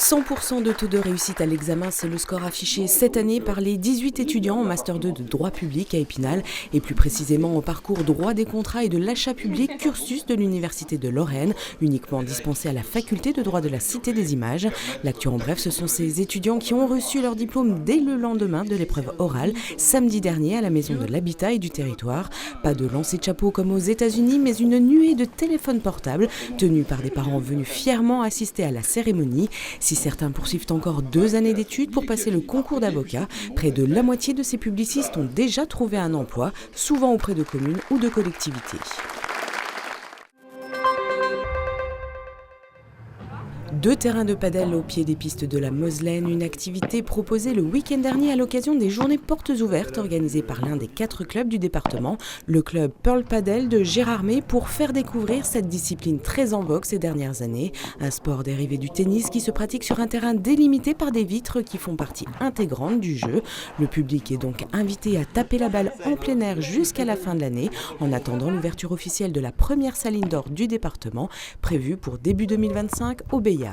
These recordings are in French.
100% de taux de réussite à l'examen, c'est le score affiché cette année par les 18 étudiants en Master 2 de droit public à Épinal et plus précisément au parcours droit des contrats et de l'achat public cursus de l'Université de Lorraine, uniquement dispensé à la faculté de droit de la Cité des Images. L'actu en bref, ce sont ces étudiants qui ont reçu leur diplôme dès le lendemain de l'épreuve orale, samedi dernier à la Maison de l'Habitat et du Territoire. Pas de lancer de chapeau comme aux États-Unis, mais une nuée de téléphones portables tenus par des parents venus fièrement assister à la cérémonie. Si certains poursuivent encore 2 années d'études pour passer le concours d'avocat, près de la moitié de ces publicistes ont déjà trouvé un emploi, souvent auprès de communes ou de collectivités. 2 terrains de padel au pied des pistes de la Moselaine, une activité proposée le week-end dernier à l'occasion des journées portes ouvertes organisées par l'un des 4 clubs du département, le club Pearl Padel de Gérardmer, pour faire découvrir cette discipline très en vogue ces dernières années. Un sport dérivé du tennis qui se pratique sur un terrain délimité par des vitres qui font partie intégrante du jeu. Le public est donc invité à taper la balle en plein air jusqu'à la fin de l'année, en attendant l'ouverture officielle de la première salle indoor du département, prévue pour début 2025 au Bayard.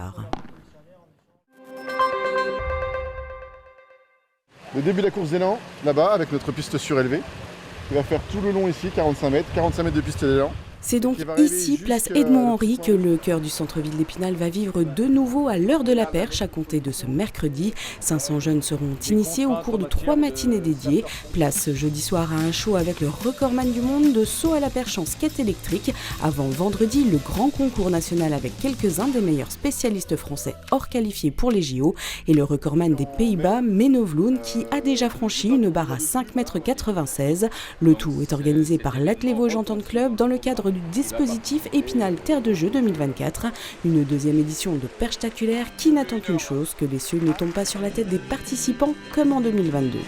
Le début de la course d'élan, là-bas, avec notre piste surélevée, qui va faire tout le long ici, 45 mètres de piste d'élan. C'est donc ici, place Edmond-Henri, que le cœur du centre-ville d'Épinal va vivre de nouveau à l'heure de la perche à compter de ce mercredi. 500 jeunes seront initiés au cours de 3 matinées dédiées. Place jeudi soir à un show avec le recordman du monde de saut à la perche en skate électrique. Avant vendredi, le grand concours national avec quelques-uns des meilleurs spécialistes français hors qualifiés pour les JO. Et le recordman des Pays-Bas, Menno Vloen, qui a déjà franchi une barre à 5,96 m. Le tout est organisé par l'Athlé Vosges Entente Club dans le cadre du dispositif Épinal Terre de Jeux 2024, une deuxième édition de Perchtaculaire qui n'attend qu'une chose, que les cieux ne tombent pas sur la tête des participants comme en 2022.